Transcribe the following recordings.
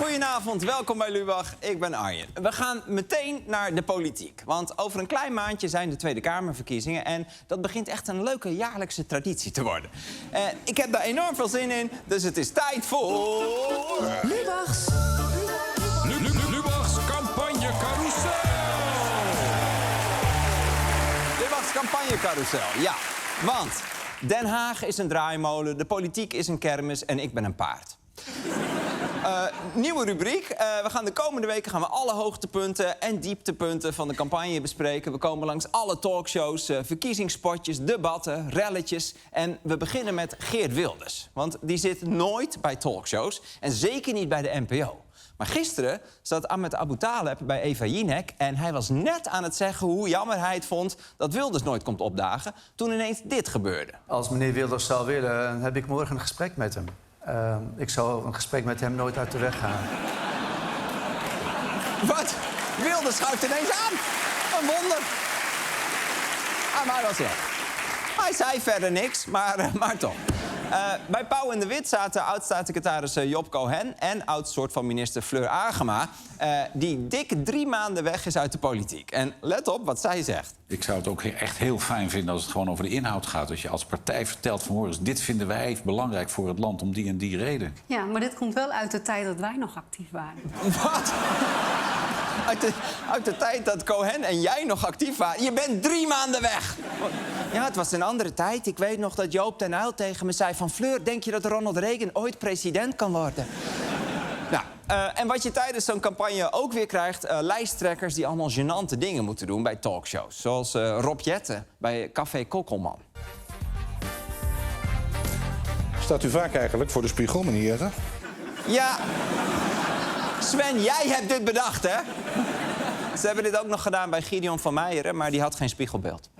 Goedenavond, welkom bij Lubach. Ik ben Arjen. We gaan meteen naar de politiek. Want over een klein maandje zijn de Tweede Kamerverkiezingen... en dat begint echt een leuke jaarlijkse traditie te worden. Ik heb daar enorm veel zin in, dus het is tijd voor... Lubachs. Lubachs campagne carousel. Lubachs campagne carousel, ja. Want Den Haag is een draaimolen, de politiek is een kermis en ik ben een paard. Nieuwe rubriek. We gaan de komende weken alle hoogtepunten en dieptepunten van de campagne bespreken. We komen langs alle talkshows, verkiezingsspotjes, debatten, relletjes. En we beginnen met Geert Wilders. Want die zit nooit bij talkshows en zeker niet bij de NPO. Maar gisteren zat Ahmed Abu Taleb bij Eva Jinek... en hij was net aan het zeggen hoe jammer hij het vond... dat Wilders nooit komt opdagen, toen ineens dit gebeurde. Als meneer Wilders zou willen, heb ik morgen een gesprek met hem. Ik zou een gesprek met hem nooit uit de weg gaan. Wat? Wilders schuift ineens aan. Een wonder. Maar hij was weg. Hij zei verder niks, maar toch. Bij Pauw en de Wit zaten oud-staatssecretaris Job Cohen... en oud-soort van minister Fleur Agema... die dik 3 maanden weg is uit de politiek. En let op wat zij zegt. Ik zou het ook echt heel fijn vinden als het gewoon over de inhoud gaat. Als je als partij vertelt van... hoor eens, dit vinden wij belangrijk voor het land om die en die reden. Ja, maar dit komt wel uit de tijd dat wij nog actief waren. Wat? Uit de tijd dat Cohen en jij nog actief waren? Je bent 3 maanden weg. Ja, het was een andere tijd. Ik weet nog dat Joop ten Uyl tegen me zei van... Fleur, denk je dat Ronald Reagan ooit president kan worden? Nou, en wat je tijdens zo'n campagne ook weer krijgt... lijsttrekkers die allemaal gênante dingen moeten doen bij talkshows. Zoals Rob Jetten bij Café Kokkelman. Staat u vaak eigenlijk voor de spiegel, meneer Jetten? Ja. Sven, jij hebt dit bedacht, hè? Ze hebben dit ook nog gedaan bij Gideon van Meijeren, maar die had geen spiegelbeeld.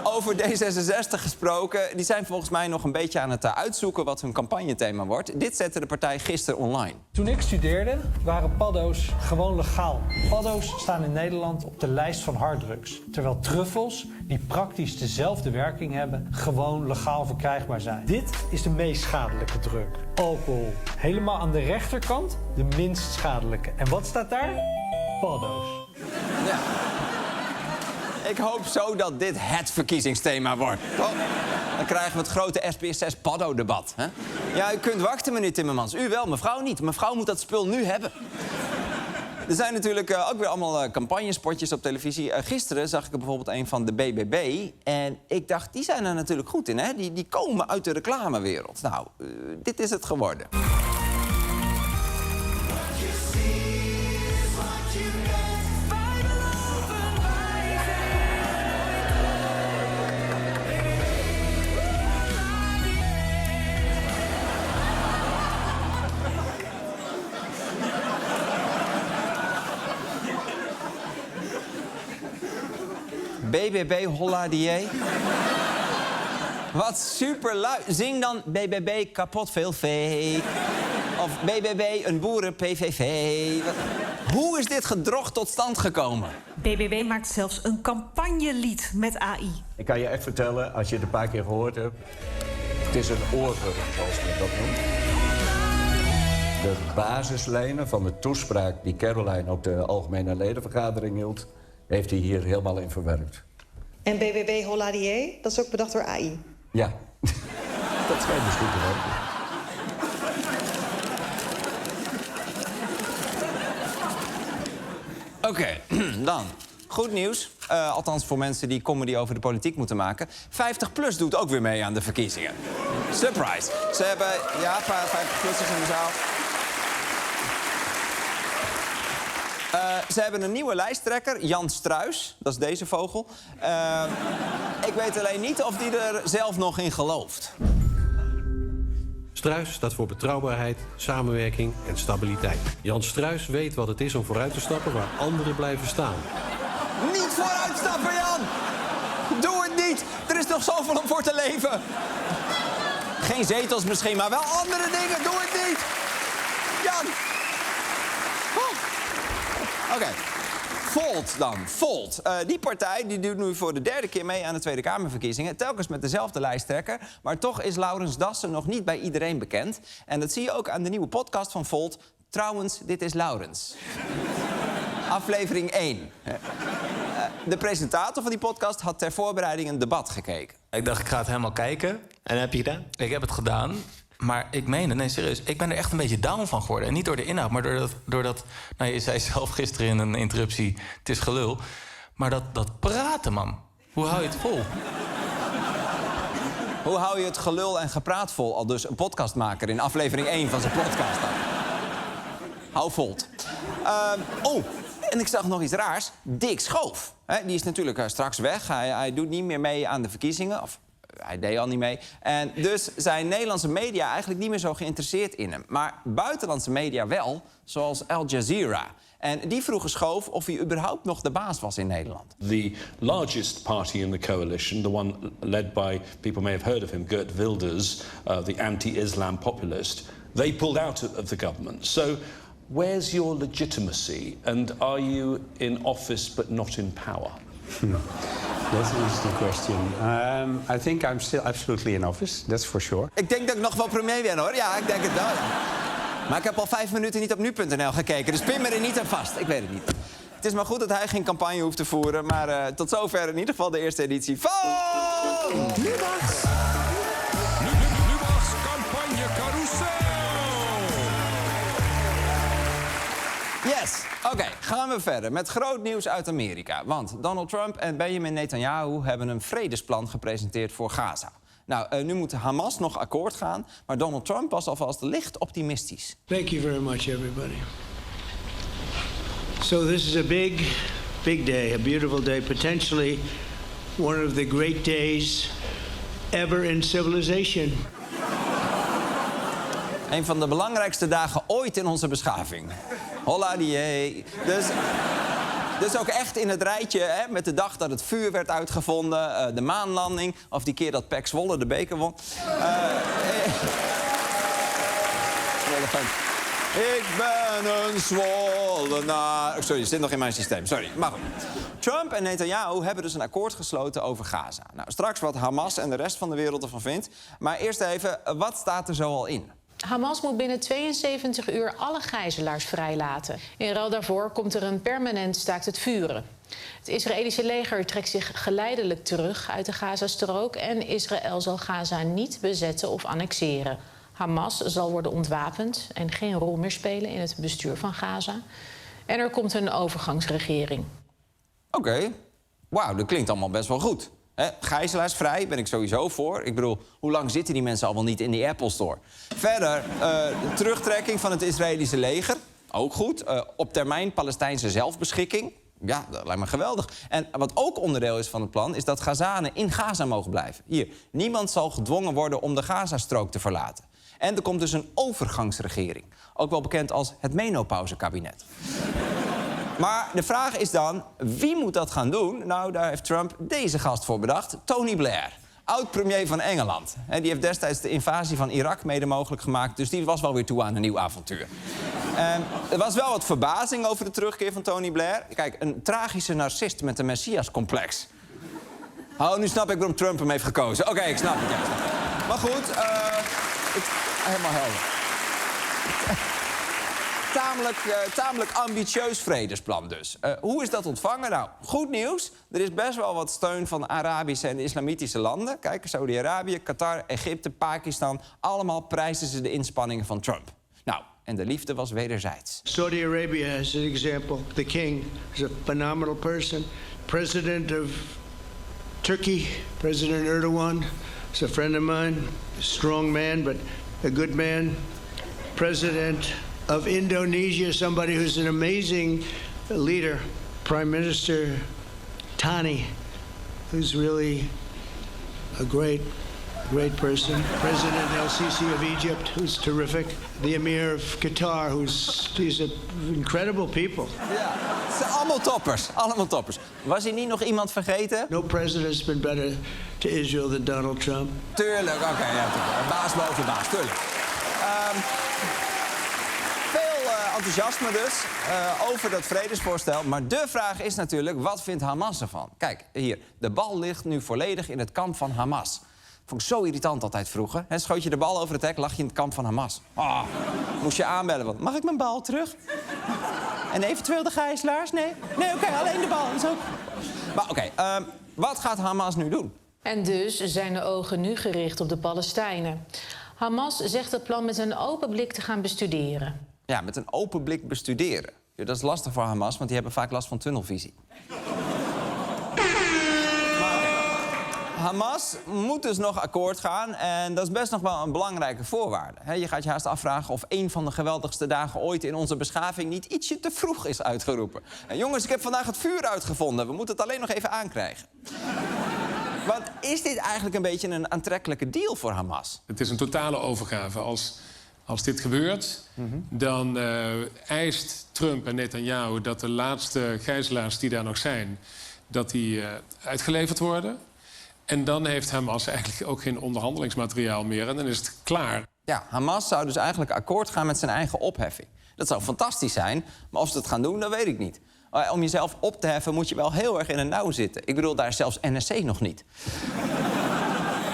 Over D66 gesproken, die zijn volgens mij nog een beetje aan het uitzoeken wat hun campagnethema wordt. Dit zette de partij gisteren online. Toen ik studeerde waren paddo's gewoon legaal. Paddo's staan in Nederland op de lijst van harddrugs. Terwijl truffels, die praktisch dezelfde werking hebben, gewoon legaal verkrijgbaar zijn. Dit is de meest schadelijke drug. Alcohol. Helemaal aan de rechterkant de minst schadelijke. En wat staat daar? Paddo's. Ja. Ik hoop zo dat dit het verkiezingsthema wordt. Oh, dan krijgen we het grote SBS6 Paddo-debat. Hè? Ja, u kunt wachten, meneer Timmermans. U wel, mevrouw niet. Mevrouw moet dat spul nu hebben. Er zijn natuurlijk ook weer allemaal campagnespotjes op televisie. Gisteren zag ik er bijvoorbeeld een van de BBB. En ik dacht, die zijn er natuurlijk goed in, hè? Die komen uit de reclamewereld. Nou, dit is het geworden. BBB Holla die. Wat super luid. Zing dan BBB kapot veel vee. Of BBB een boeren PVV. Hoe is dit gedrocht tot stand gekomen? BBB maakt zelfs een campagnelied met AI. Ik kan je echt vertellen, als je het een paar keer gehoord hebt... het is een oorhurm, zoals men dat noemt. De basislijnen van de toespraak die Caroline op de algemene ledenvergadering hield... heeft hij hier helemaal in verwerkt. En BBB Holladier, dat is ook bedacht door AI? Ja, dat schijnt dus goed te werken. Oké, dan. Goed nieuws. Althans voor mensen die comedy over de politiek moeten maken. 50PLUS doet ook weer mee aan de verkiezingen. Surprise. Ze hebben, ja, 50PLUS'ers in de zaal. Ze hebben een nieuwe lijsttrekker, Jan Struijs. Dat is deze vogel. Ik weet alleen niet of die er zelf nog in gelooft. Struijs staat voor betrouwbaarheid, samenwerking en stabiliteit. Jan Struijs weet wat het is om vooruit te stappen waar anderen blijven staan. Niet vooruitstappen, Jan! Doe het niet! Er is nog zoveel om voor te leven. Geen zetels misschien, maar wel andere dingen. Doe het niet! Jan! Oh. Oké. Volt dan. Volt. Die partij die doet nu voor de 3e keer mee aan de Tweede Kamerverkiezingen. Telkens met dezelfde lijsttrekker. Maar toch is Laurens Dassen nog niet bij iedereen bekend. En dat zie je ook aan de nieuwe podcast van Volt. Trouwens, dit is Laurens. Aflevering 1. De presentator van die podcast had ter voorbereiding een debat gekeken. Ik dacht, ik ga het helemaal kijken. En heb je gedaan? Ik heb het gedaan. Maar ik meen het, nee, serieus. Ik ben er echt een beetje down van geworden. En niet door de inhoud, maar doordat nou, je zei zelf gisteren in een interruptie, het is gelul. Maar dat praten, man. Hoe hou je het vol? Hoe hou je het gelul en gepraat vol? Al dus een podcastmaker in aflevering 1 van zijn podcast. Hou Volt. En ik zag nog iets raars. Dick Schoof. Die is natuurlijk straks weg. Hij doet niet meer mee aan de verkiezingen. Of hij deed al niet mee. En dus zijn Nederlandse media eigenlijk niet meer zo geïnteresseerd in hem. Maar buitenlandse media wel, zoals Al Jazeera. En die vroegen Schoof of hij überhaupt nog de baas was in Nederland. The largest party in the coalition, the one led by, people may have heard of him, Geert Wilders, the anti-Islam populist, they pulled out of the government. So where's your legitimacy? And are you in office but not in power? That's an interesting question. I think I'm still absolutely in office, that's for sure. Ik denk dat ik nog wel premier ben, hoor. Ja, ik denk het wel, ja. Maar ik heb al 5 minuten niet op nu.nl gekeken, dus pin me er niet aan vast. Ik weet het niet. Het is maar goed dat hij geen campagne hoeft te voeren. Maar tot zover in ieder geval de eerste editie van... Lubachs campagne carousel. Yes. Oké, gaan we verder met groot nieuws uit Amerika. Want Donald Trump en Benjamin Netanyahu hebben een vredesplan gepresenteerd voor Gaza. Nou, nu moet Hamas nog akkoord gaan, maar Donald Trump was alvast licht optimistisch. Thank you very much, everybody. So this is a big day, a beautiful day, potentially one of the great days ever in civilization. Een van de belangrijkste dagen ooit in onze beschaving. Holla die. Dus ook echt in het rijtje, hè, met de dag dat het vuur werd uitgevonden, de maanlanding, of die keer dat PEC Zwolle de beker won. Ik ben een Zwollenaar. Sorry, het zit nog in mijn systeem. Sorry, maar goed. Trump en Netanyahu hebben dus een akkoord gesloten over Gaza. Nou, straks wat Hamas en de rest van de wereld ervan vindt. Maar eerst even, wat staat er zo al in? Hamas moet binnen 72 uur alle gijzelaars vrijlaten. In ruil daarvoor komt er een permanent staakt het vuren. Het Israëlische leger trekt zich geleidelijk terug uit de Gazastrook en Israël zal Gaza niet bezetten of annexeren. Hamas zal worden ontwapend en geen rol meer spelen in het bestuur van Gaza. En er komt een overgangsregering. Oké. Wauw, dat klinkt allemaal best wel goed. Gijzelaars vrij, ben ik sowieso voor. Ik bedoel, hoe lang zitten die mensen al wel niet in die Apple Store? Verder, de terugtrekking van het Israëlische leger. Ook goed. Op termijn Palestijnse zelfbeschikking. Ja, dat lijkt me geweldig. En wat ook onderdeel is van het plan, is dat Gazanen in Gaza mogen blijven. Hier, niemand zal gedwongen worden om de Gazastrook te verlaten. En er komt dus een overgangsregering. Ook wel bekend als het menopauzekabinet. Maar de vraag is dan, wie moet dat gaan doen? Nou, daar heeft Trump deze gast voor bedacht. Tony Blair, oud-premier van Engeland. Die heeft destijds de invasie van Irak mede mogelijk gemaakt. Dus die was wel weer toe aan een nieuw avontuur. Er was wel wat verbazing over de terugkeer van Tony Blair. Kijk, een tragische narcist met een messiascomplex. Oh, nu snap ik waarom Trump hem heeft gekozen. Oké, ik snap het. Ja, snap het. Maar goed, helemaal helder. Tamelijk ambitieus vredesplan dus. Hoe is dat ontvangen? Nou, goed nieuws. Er is best wel wat steun van Arabische en islamitische landen. Kijk, Saudi-Arabië, Qatar, Egypte, Pakistan. Allemaal prijzen ze de inspanningen van Trump. Nou, en de liefde was wederzijds. Saudi Arabia as an example. The king is a phenomenal person. President of Turkey, President Erdogan, is a friend of mine. A strong man, but a good man. President of Indonesia, somebody who's an amazing leader. Prime Minister Tani, who's really a great person. President El-Sisi of Egypt, who's terrific. The Emir of Qatar, he's incredible people. Ja, het zijn allemaal toppers. Was hier niet nog iemand vergeten? No president's been better to Israel than Donald Trump. Tuurlijk, oké, ja, baas boven baas, tuurlijk. enthousiasme dus over dat vredesvoorstel. Maar de vraag is natuurlijk, wat vindt Hamas ervan? Kijk, hier, de bal ligt nu volledig in het kamp van Hamas. Vond ik zo irritant altijd vroeger. He, schoot je de bal over het hek, lag je in het kamp van Hamas. Oh, moest je aanbellen, want mag ik mijn bal terug? En eventueel de gijzelaars? Nee? Nee, oké, alleen de bal. Is ook... Maar oké, wat gaat Hamas nu doen? En dus zijn de ogen nu gericht op de Palestijnen. Hamas zegt het plan met een open blik te gaan bestuderen. Ja, met een open blik bestuderen. Ja, dat is lastig voor Hamas, want die hebben vaak last van tunnelvisie. Hamas moet dus nog akkoord gaan en dat is best nog wel een belangrijke voorwaarde. Je gaat je haast afvragen of een van de geweldigste dagen ooit in onze beschaving niet ietsje te vroeg is uitgeroepen. En jongens, ik heb vandaag het vuur uitgevonden. We moeten het alleen nog even aankrijgen. Want is dit eigenlijk een beetje een aantrekkelijke deal voor Hamas? Het is een totale overgave. Als dit gebeurt, dan eist Trump en Netanyahu dat de laatste gijzelaars die daar nog zijn, dat die uitgeleverd worden. En dan heeft Hamas eigenlijk ook geen onderhandelingsmateriaal meer en dan is het klaar. Ja, Hamas zou dus eigenlijk akkoord gaan met zijn eigen opheffing. Dat zou fantastisch zijn, maar of ze het gaan doen, dat weet ik niet. Om jezelf op te heffen moet je wel heel erg in een nauw zitten. Ik bedoel, daar is zelfs NSC nog niet.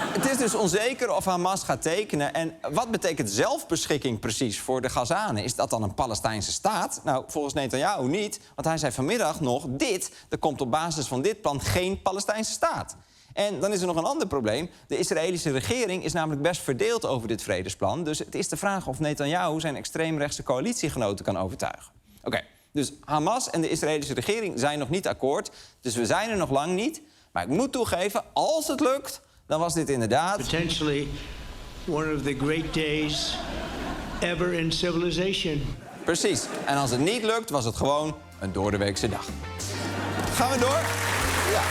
Het is dus onzeker of Hamas gaat tekenen. En wat betekent zelfbeschikking precies voor de Gazanen? Is dat dan een Palestijnse staat? Nou, volgens Netanyahu niet. Want hij zei vanmiddag nog dit. Er komt op basis van dit plan geen Palestijnse staat. En dan is er nog een ander probleem. De Israëlische regering is namelijk best verdeeld over dit vredesplan. Dus het is de vraag of Netanyahu zijn extreemrechtse coalitiegenoten kan overtuigen. Oké, dus Hamas en de Israëlische regering zijn nog niet akkoord. Dus we zijn er nog lang niet. Maar ik moet toegeven, als het lukt, dan was dit inderdaad... Potentially one of the great days ever in civilization. Precies. En als het niet lukt, was het gewoon een doordeweekse dag. Gaan we door? Ja.